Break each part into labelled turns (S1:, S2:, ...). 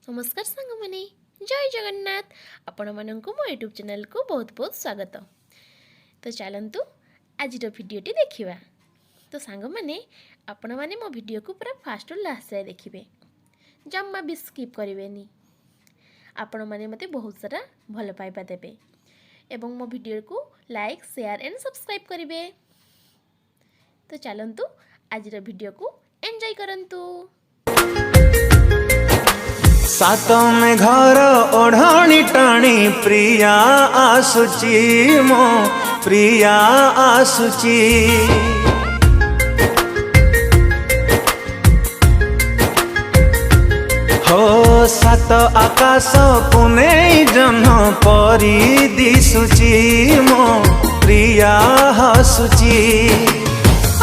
S1: नमस्कार सांग मैंने जय जगन्नाथ आपण मानक मो यूट्यूब चैनल को बहुत बहुत स्वागत। तो चलतु आज भिडटी देखा। तो सांग मैंने आपण मैंने मो वीडियो को पूरा फास्ट लास्ट जाए देखिए, जम्मा भी स्किप करेंगे। आपण मैंने मते बहुत सारा भल पाइबा देबे एवं मो वीडियो को लाइक शेयर एंड सब्सक्राइब करेंगे। तो चलतु आज वीडियो को एंजॉय करंतु।
S2: सात में घर ओढ़ाणी टाणी प्रिया आसुची मो प्रिया आसुची। हो सात आकाश पुने जन परी दिसुची मो प्रिया हसुची।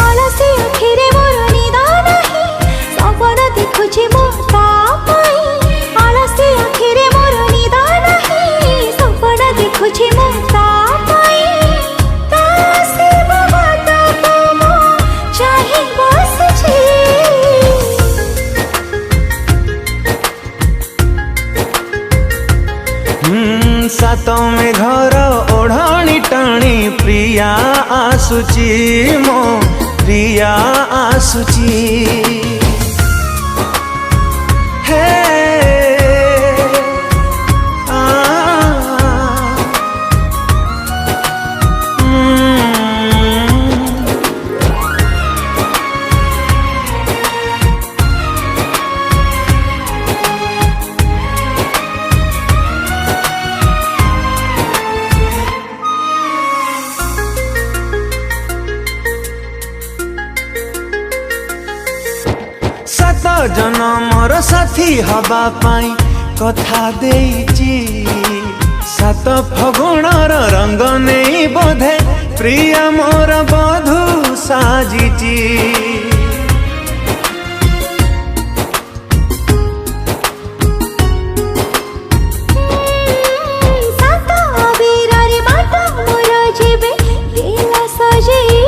S3: अलसी अखिरे मोर निदा नाही सपन देखुछि मो तापाई। अलसी अखिरे मोर निदा नाही सपन देखुछि मो तापाई। तासे बाबा तो मो चाहे बसछि।
S2: सातों में घर ओढ़ाणी टाणी प्रिया आसुची मो प्रिया आसुची। हे सात जनमर साथी हवा पाई कथा देइची। सात फगुणर रंग नहीं बोधे प्रिया मोर बधू साजिची।
S3: सात अबीरारी बाट मोर जेबे लीला सजेई।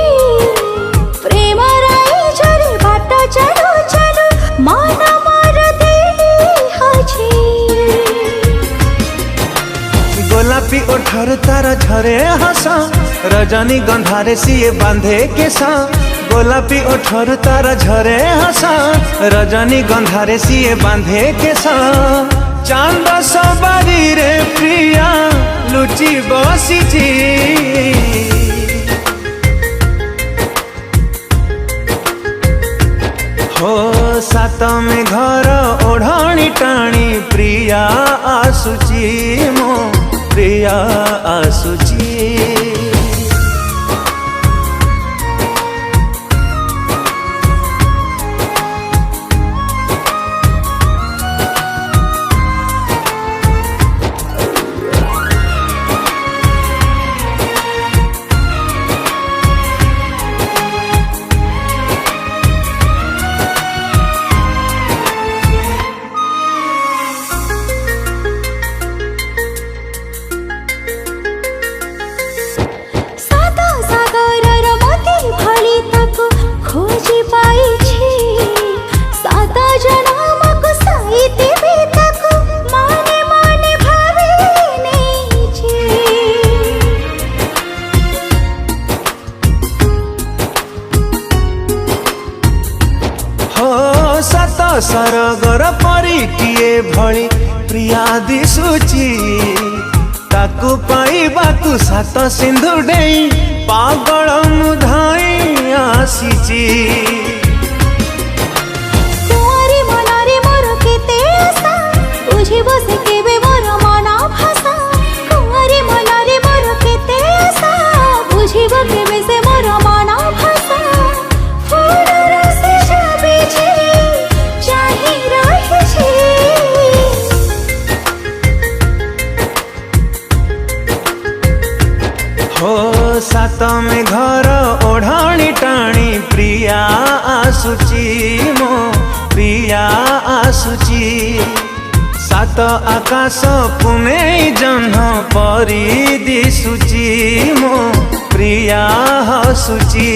S3: प्रेम राई झरे बाट चलो चलो मन मोर देई हछि।
S2: गोलापी ओठर तार झरे हस रजनी गंधारे सिए बांधे केसा। गोलापी ओठर तार झरे हस रजनी गंधारे सिए बांधे केसा। चांद सवारी रे प्रिया लुचि बसिची। हो सात में घर ओढ़ाणी टाणी प्रिया आसुची मो प्रिया आसुची।
S3: सात सागरर मोती भली ताको खोजी पाइछि। सात जनमको साइते भी ताको माने माने भावे नेछि।
S2: हो सात सरगर परिटिए भली प्रिया दिसुची। ताकू पाइबाकू सात सिंधु डेई पागल मुधाई आसीची।
S3: कुंवारी मनरे मोर केते आशा बुझिबो से केबे मोर मन भाषा। कुंवारी मनरे मोर केते आशा बुझिबो केबे से मोर मन भाषा। फूलर से जाबे छी चाहि रहि छी।
S2: हो सात में घर ओढ़ाणी टाणी प्रिया आसुची मो प्रिया आसुची। सात आकाश पुने जह्न परी दिसुची मो प्रिया हसुची।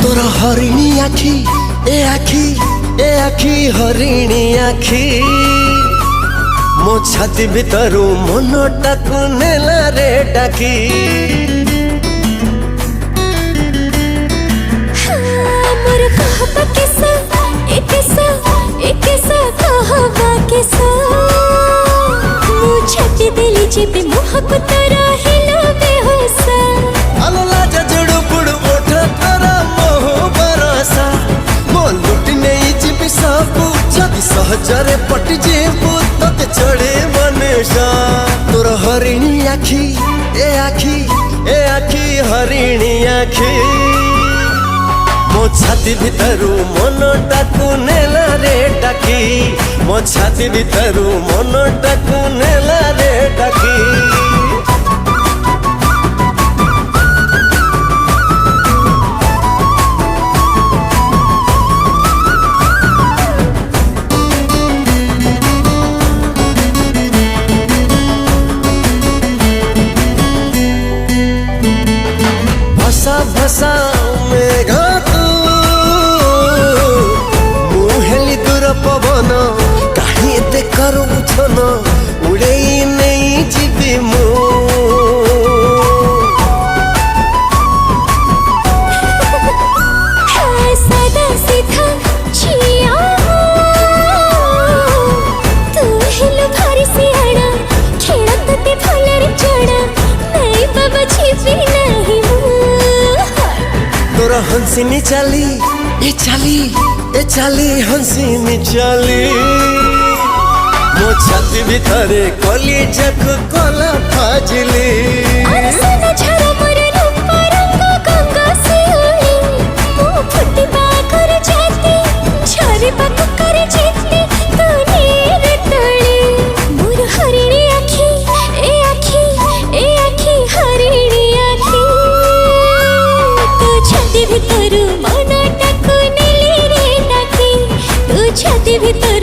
S4: तोर हरिणी आखि ए आखी हरिणी आखी मो छाती भितरू मनटाकू नेला रे डाकी
S3: मोर कहबा किसा एकेसा कहबा किसा मु छाती देली जेबे मुहक तोरा हिला बेहोसा
S4: आलो लाजा जुड़ू बुड़ू ओठा तोरा मोह बरसा मो लुटी नहीं जीबी सबू जदि सहजरे पटी जेबू तते चढ़े मनेशा तोर हरिणी आखी ए आखी हरिणी आखी मो छाती भितरू मनटाकू नेला रे डाकी मो छाती भितरू मनटाकू नेला रे डाकी भसा मेघा तू मुहेली दूर पवन कहीं एते करू छन उड़ेई नहीं जीवी मु
S3: सादा सीधा छिया तू हिल भारी सियाड़ा खेलत ते फलर चढ़ा नहीं बाबा छिपी नहीं
S4: तोरा हंसिनी चाली ए चाली हंसिनी चाली मो छाती भितरे कली जख कला फाजली
S3: अरे सदा झरा मोर रूप रंग गंगा सियोली मो फुटी बाकर जाती झरी बाक कर जीती तू नीर तड़ी मोर हरिणी आखी ए आखी हरिणी आखी तू छाती भितरू मनटाकू नेली रे डाकी तू छाती भितर